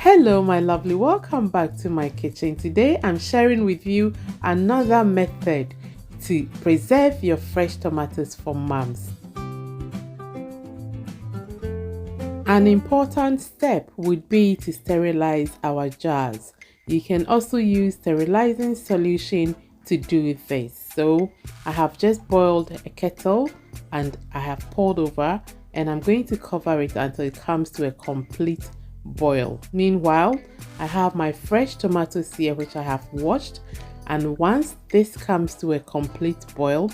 Hello my lovely, welcome back to my kitchen. Today I'm sharing with you another method to preserve your fresh tomatoes for months. An important step would be to sterilize our jars. You can also use sterilizing solution to do this. So I have just boiled a kettle and I have poured over, and I'm going to cover it until it comes to a complete boil. Meanwhile, I have my fresh tomatoes here which I have washed, and once this comes to a complete boil,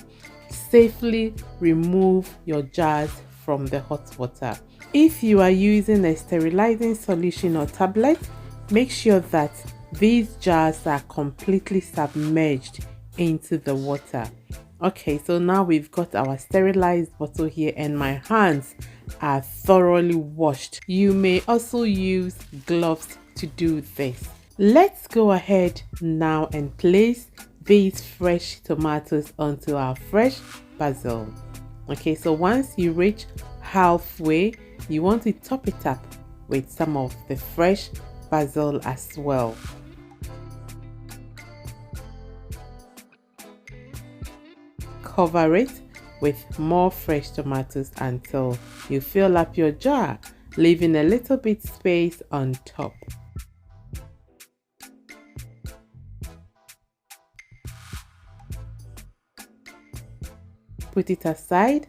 safely remove your jars from the hot water. If you are using a sterilizing solution or tablet, make sure that these jars are completely submerged into the water. Okay, so now we've got our sterilized bottle here and my hands are thoroughly washed. You may also use gloves to do this. Let's go ahead now and place these fresh tomatoes onto our fresh basil. Okay, so once you reach halfway, you want to top it up with some of the fresh basil as well. Cover it with more fresh tomatoes until you fill up your jar, leaving a little bit space on top. Put it aside,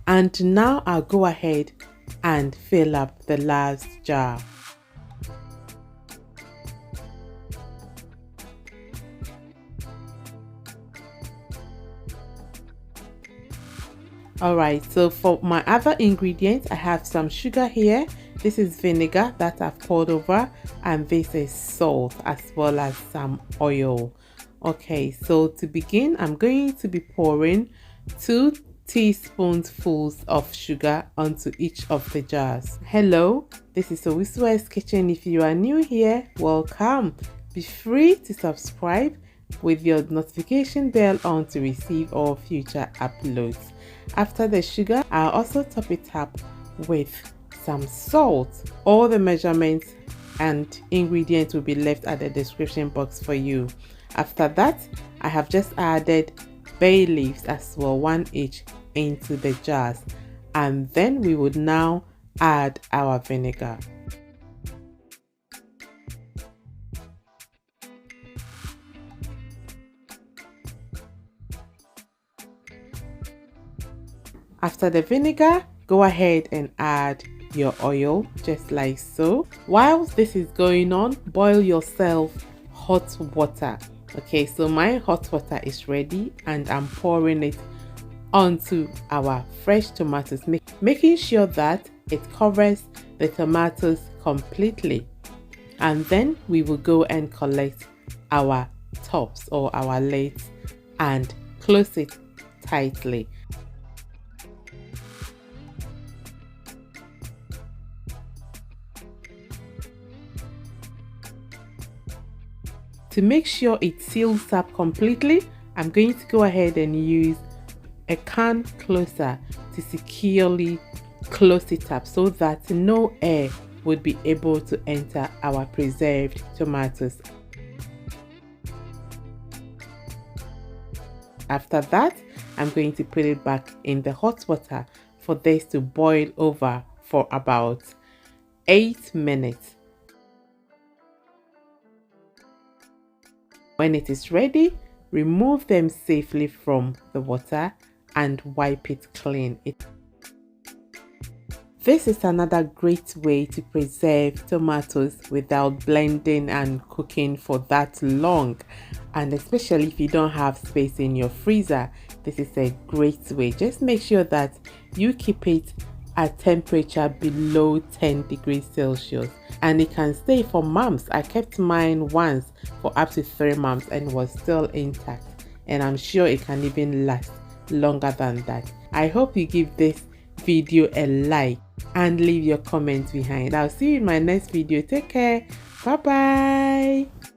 and now I'll go ahead and fill up the last jar. Alright, so for my other ingredients, I have some sugar here. This is vinegar that I've poured over, and this is salt as well as some oil. Okay, so to begin, I'm going to be pouring 2 teaspoonfuls of sugar onto each of the jars. Hello, this is Owisua's Kitchen. If you are new here, welcome. Be free to subscribe with your notification bell on to receive all future uploads. After the sugar, I'll also top it up with some salt. All the measurements and ingredients will be left at the description box for you. After that, I have just added bay leaves as well, 1 each, into the jars, and then we would now add our vinegar. After the vinegar, go ahead and add your oil just like so. While this is going on, boil yourself hot water. Okay, so my hot water is ready and I'm pouring it onto our fresh tomatoes, making sure that it covers the tomatoes completely. And then we will go and collect our tops or our lids and close it tightly. To make sure it seals up completely, I'm going to go ahead and use a can closer to securely close it up so that no air would be able to enter our preserved tomatoes. After that, I'm going to put it back in the hot water for this to boil over for about 8 minutes. When it is ready, remove them safely from the water and wipe it clean. This is another great way to preserve tomatoes without blending and cooking for that long. And especially if you don't have space in your freezer, this is a great way. Just make sure that you keep it at temperature below 10 degrees Celsius, and it can stay for months. I kept mine once for up to 3 months and was still intact, and I'm sure it can even last longer than that. I hope you give this video a like and leave your comments behind. I'll see you in my next video. Take care. Bye bye.